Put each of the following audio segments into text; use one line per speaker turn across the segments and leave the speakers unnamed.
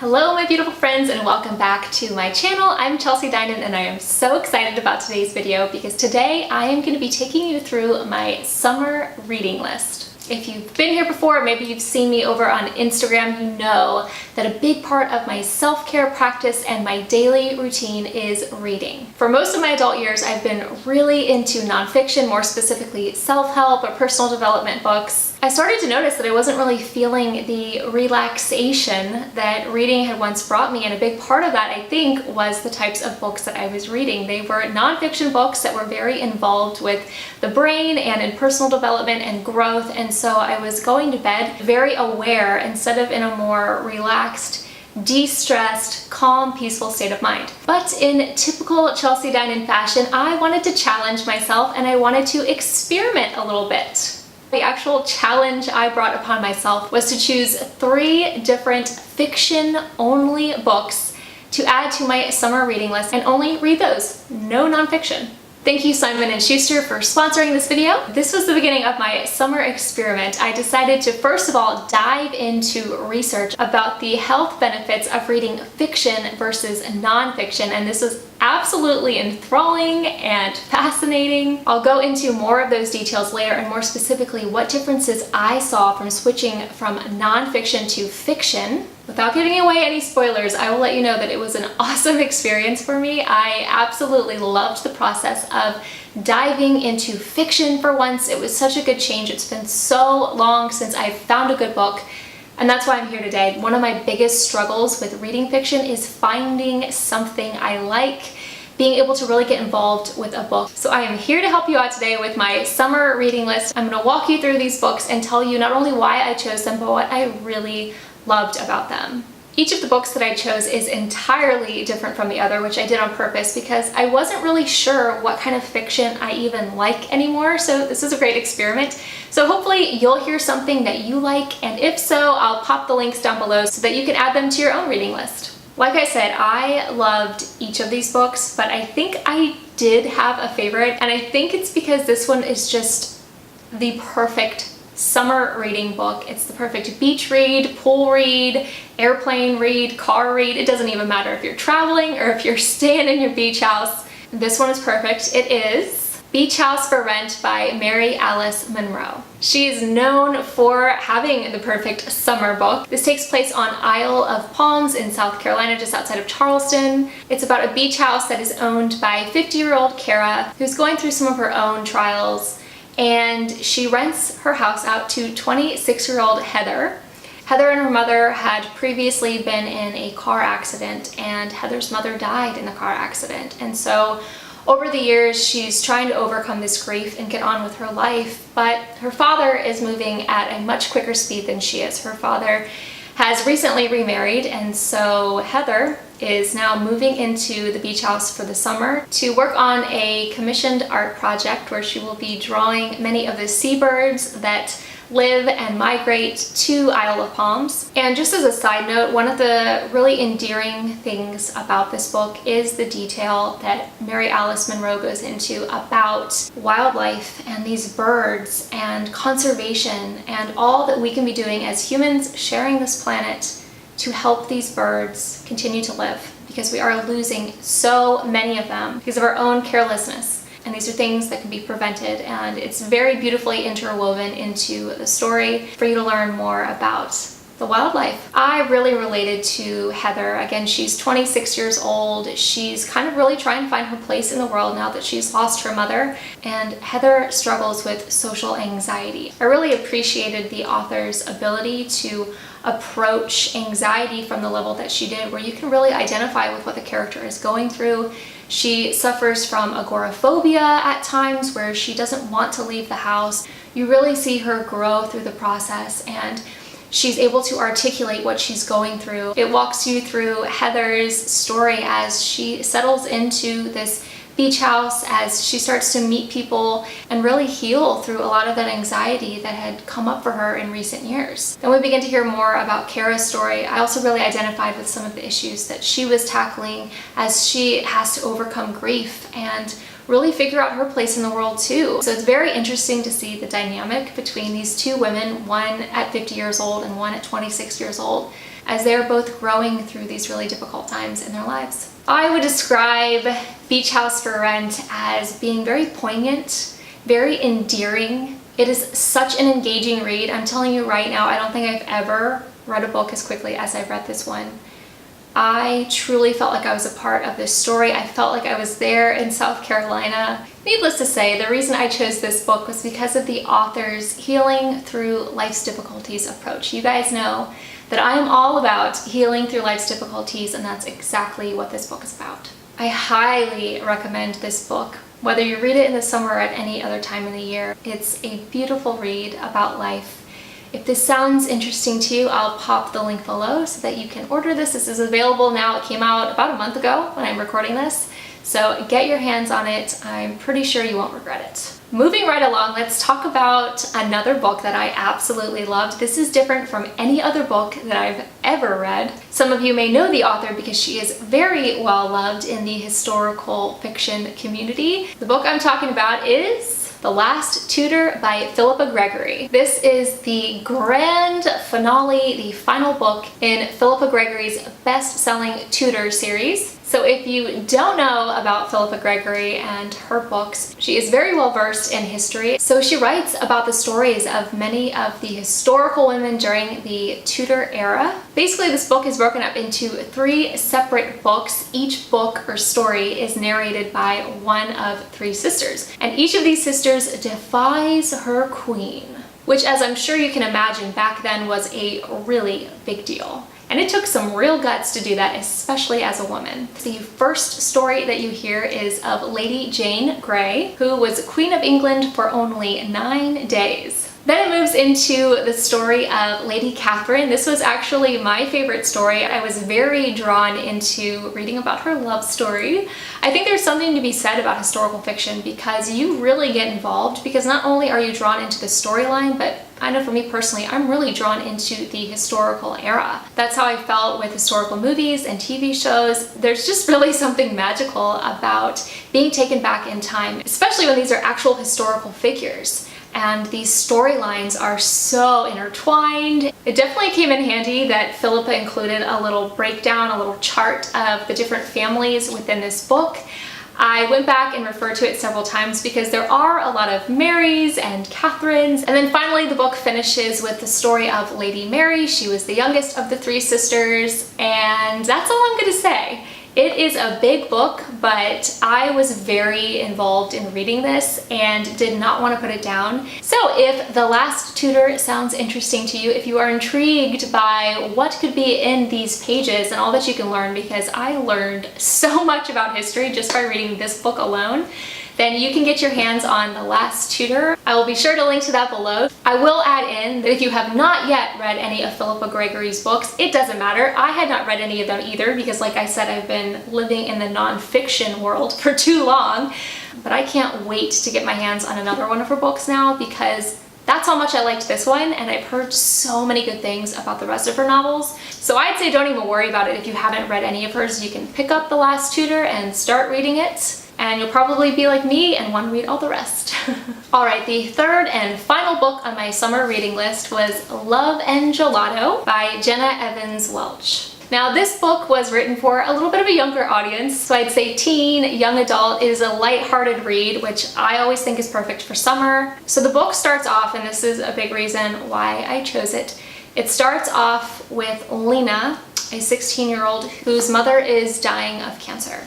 Hello my beautiful friends and welcome back to my channel. I'm Chelsea Dinan and I am so excited about today's video because today I am going to be taking you through my summer reading list. If you've been here before, maybe you've seen me over on Instagram, you know that a big part of my self-care practice and my daily routine is reading. For most of my adult years, I've been really into nonfiction, more specifically self-help or personal development books. I started to notice that I wasn't really feeling the relaxation that reading had once brought me, and a big part of that, I think, was the types of books that I was reading. They were nonfiction books that were very involved with the brain and in personal development and growth, and so I was going to bed very aware instead of in a more relaxed, de-stressed, calm, peaceful state of mind. But in typical Chelsea Dinan fashion, I wanted to challenge myself and I wanted to experiment a little bit. The actual challenge I brought upon myself was to choose 3 different fiction-only books to add to my summer reading list and only read those, no nonfiction. Thank you Simon & Schuster for sponsoring this video. This was the beginning of my summer experiment. I decided to first of all dive into research about the health benefits of reading fiction versus nonfiction, and this was absolutely enthralling and fascinating. I'll go into more of those details later, and more specifically what differences I saw from switching from nonfiction to fiction. Without giving away any spoilers, I will let you know that it was an awesome experience for me. I absolutely loved the process of diving into fiction for once. It was such a good change. It's been so long since I've found a good book, and that's why I'm here today. One of my biggest struggles with reading fiction is finding something I like, being able to really get involved with a book. So I am here to help you out today with my summer reading list. I'm going to walk you through these books and tell you not only why I chose them, but what I really loved about them. Each of the books that I chose is entirely different from the other, which I did on purpose because I wasn't really sure what kind of fiction I even like anymore, so this is a great experiment. So hopefully you'll hear something that you like, and if so, I'll pop the links down below so that you can add them to your own reading list. Like I said, I loved each of these books, but I think I did have a favorite, and I think it's because this one is just the perfect summer reading book. It's the perfect beach read, pool read, airplane read, car read. It doesn't even matter if you're traveling or if you're staying in your beach house. This one is perfect. It is Beach House for Rent by Mary Alice Monroe. She is known for having the perfect summer book. This takes place on Isle of Palms in South Carolina, just outside of Charleston. It's about a beach house that is owned by 50-year-old Kara, who's going through some of her own trials, and she rents her house out to 26-year-old Heather. Heather and her mother had previously been in a car accident, and Heather's mother died in the car accident. And so over the years, she's trying to overcome this grief and get on with her life, but her father is moving at a much quicker speed than she is. Her father has recently remarried, and so Heather is now moving into the beach house for the summer to work on a commissioned art project where she will be drawing many of the seabirds that live and migrate to Isle of Palms. And just as a side note, one of the really endearing things about this book is the detail that Mary Alice Monroe goes into about wildlife and these birds and conservation and all that we can be doing as humans sharing this planet to help these birds continue to live, because we are losing so many of them because of our own carelessness. And these are things that can be prevented, and it's very beautifully interwoven into the story for you to learn more about the wildlife. I really related to Heather. Again, she's 26 years old. She's kind of really trying to find her place in the world now that she's lost her mother, and Heather struggles with social anxiety. I really appreciated the author's ability to approach anxiety from the level that she did, where you can really identify with what the character is going through. She suffers from agoraphobia at times, where she doesn't want to leave the house. You really see her grow through the process, and she's able to articulate what she's going through. It walks you through Heather's story as she settles into this beach house, as she starts to meet people and really heal through a lot of that anxiety that had come up for her in recent years. Then we begin to hear more about Kara's story. I also really identified with some of the issues that she was tackling as she has to overcome grief and really figure out her place in the world too. So it's very interesting to see the dynamic between these two women, one at 50 years old and one at 26 years old. as they're both growing through these really difficult times in their lives. I would describe Beach House for Rent as being very poignant, very endearing. It is such an engaging read. I'm telling you right now, I don't think I've ever read a book as quickly as I've read this one. I truly felt like I was a part of this story. I felt like I was there in South Carolina. Needless to say, the reason I chose this book was because of the author's healing through life's difficulties approach. You guys know that I am all about healing through life's difficulties, and that's exactly what this book is about. I highly recommend this book, whether you read it in the summer or at any other time in the year. It's a beautiful read about life. If this sounds interesting to you, I'll pop the link below so that you can order this. This is available now. It came out about a month ago when I'm recording this. So get your hands on it. I'm pretty sure you won't regret it. Moving right along, let's talk about another book that I absolutely loved. This is different from any other book that I've ever read. Some of you may know the author because she is very well loved in the historical fiction community. The book I'm talking about is The Last Tutor by Philippa Gregory. This is the grand finale, the final book in Philippa Gregory's best-selling Tutor series. So if you don't know about Philippa Gregory and her books, she is very well versed in history. So she writes about the stories of many of the historical women during the Tudor era. Basically, this book is broken up into 3 separate books. Each book or story is narrated by one of 3 sisters, and each of these sisters defies her queen, which, as I'm sure you can imagine, back then was a really big deal. And it took some real guts to do that, especially as a woman. The first story that you hear is of Lady Jane Grey, who was Queen of England for only 9 days. Then it moves into the story of Lady Catherine. This was actually my favorite story. I was very drawn into reading about her love story. I think there's something to be said about historical fiction because you really get involved, because not only are you drawn into the storyline, but I know for me personally, I'm really drawn into the historical era. That's how I felt with historical movies and TV shows. There's just really something magical about being taken back in time, especially when these are actual historical figures. And these storylines are so intertwined. It definitely came in handy that Philippa included a little breakdown, a little chart of the different families within this book. I went back and referred to it several times because there are a lot of Marys and Catherines. And then finally the book finishes with the story of Lady Mary. She was the youngest of the 3 sisters, and that's all I'm gonna say. It is a big book, but I was very involved in reading this and did not want to put it down. So if The Last Tutor sounds interesting to you, if you are intrigued by what could be in these pages and all that you can learn, because I learned so much about history just by reading this book alone, then you can get your hands on The Last Tutor. I will be sure to link to that below. I will add in that if you have not yet read any of Philippa Gregory's books, it doesn't matter. I had not read any of them either because, like I said, I've been living in the nonfiction world for too long. But I can't wait to get my hands on another one of her books now because that's how much I liked this one, and I've heard so many good things about the rest of her novels. So I'd say don't even worry about it if you haven't read any of hers. You can pick up The Last Tutor and start reading it, and you'll probably be like me and want to read all the rest. Alright, the third and final book on my summer reading list was Love N Gelato by Jenna Evans Welch. Now this book was written for a little bit of a younger audience, so I'd say teen, young adult. It is a lighthearted read, which I always think is perfect for summer. So the book starts off, and this is a big reason why I chose it. It starts off with Lena, a 16-year-old whose mother is dying of cancer.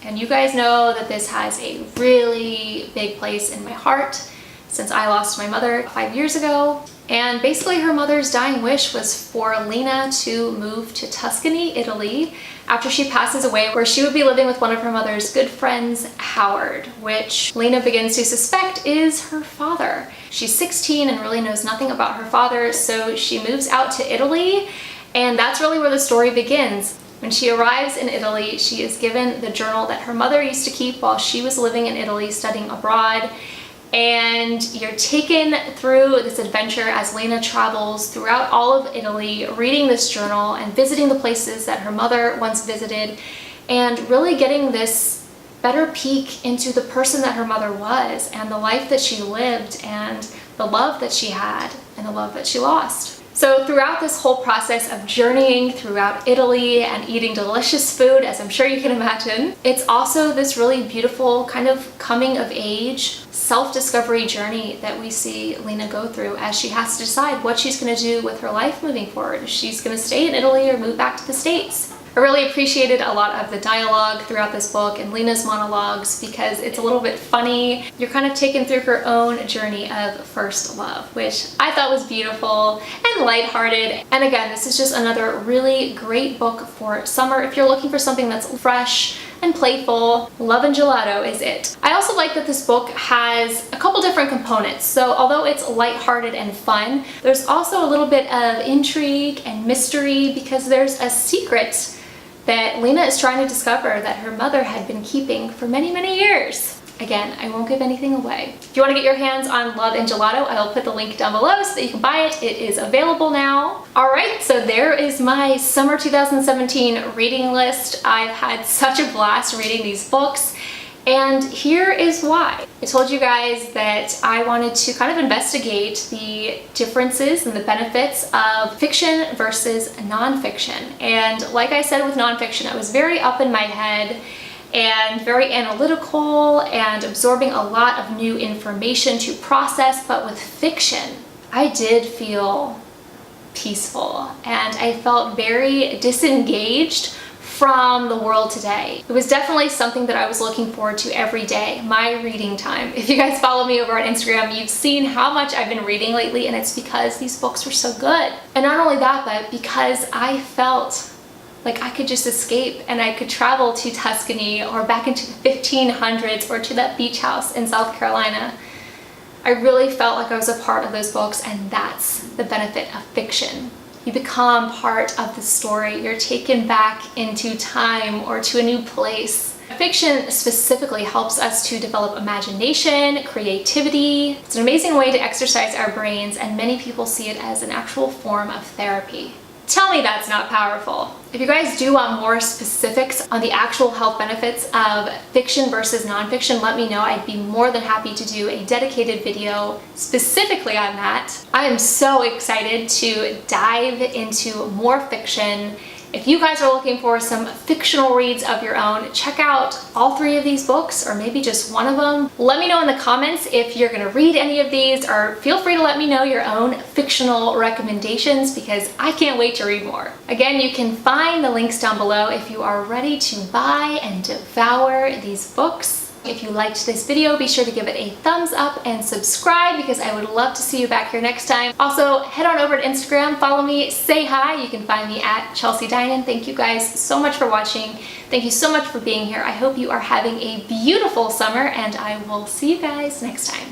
And you guys know that this has a really big place in my heart since I lost my mother 5 years ago. And basically her mother's dying wish was for Lena to move to Tuscany, Italy, after she passes away, where she would be living with one of her mother's good friends, Howard, which Lena begins to suspect is her father. She's 16 and really knows nothing about her father, so she moves out to Italy, and that's really where the story begins. When she arrives in Italy, she is given the journal that her mother used to keep while she was living in Italy studying abroad. And you're taken through this adventure as Lena travels throughout all of Italy, reading this journal and visiting the places that her mother once visited, and really getting this better peek into the person that her mother was and the life that she lived and the love that she had and the love that she lost. So throughout this whole process of journeying throughout Italy and eating delicious food, as I'm sure you can imagine, it's also this really beautiful kind of coming of age, self-discovery journey that we see Lena go through as she has to decide what she's going to do with her life moving forward. If she's going to stay in Italy or move back to the States. I really appreciated a lot of the dialogue throughout this book and Lena's monologues because it's a little bit funny. You're kind of taken through her own journey of first love, which I thought was beautiful and lighthearted. And again, this is just another really great book for summer. If you're looking for something that's fresh and playful, Love and Gelato is it. I also like that this book has a couple different components. So although it's lighthearted and fun, there's also a little bit of intrigue and mystery because there's a secret that Lena is trying to discover that her mother had been keeping for many, many years. Again, I won't give anything away. If you want to get your hands on Love and Gelato, I'll put the link down below so that you can buy it. It is available now. All right, so there is my summer 2017 reading list. I've had such a blast reading these books. And here is why. I told you guys that I wanted to kind of investigate the differences and the benefits of fiction versus nonfiction. And like I said with nonfiction, I was very up in my head and very analytical and absorbing a lot of new information to process. But with fiction, I did feel peaceful and I felt very disengaged from the world today. It was definitely something that I was looking forward to every day, my reading time. If you guys follow me over on Instagram, you've seen how much I've been reading lately, and it's because these books were so good. And not only that, but because I felt like I could just escape and I could travel to Tuscany or back into the 1500s or to that beach house in South Carolina. I really felt like I was a part of those books, and that's the benefit of fiction. You become part of the story. You're taken back into time or to a new place. Fiction specifically helps us to develop imagination, creativity. It's an amazing way to exercise our brains, and many people see it as an actual form of therapy. Tell me that's not powerful. If you guys do want more specifics on the actual health benefits of fiction versus nonfiction, let me know. I'd be more than happy to do a dedicated video specifically on that. I am so excited to dive into more fiction. If you guys are looking for some fictional reads of your own, check out all 3 of these books or maybe just one of them. Let me know in the comments if you're gonna read any of these, or feel free to let me know your own fictional recommendations because I can't wait to read more. Again, you can find the links down below if you are ready to buy and devour these books. If you liked this video, be sure to give it a thumbs up and subscribe because I would love to see you back here next time. Also, head on over to Instagram, follow me, say hi. You can find me at Chelsea Dinan. Thank you guys so much for watching. Thank you so much for being here. I hope you are having a beautiful summer, and I will see you guys next time.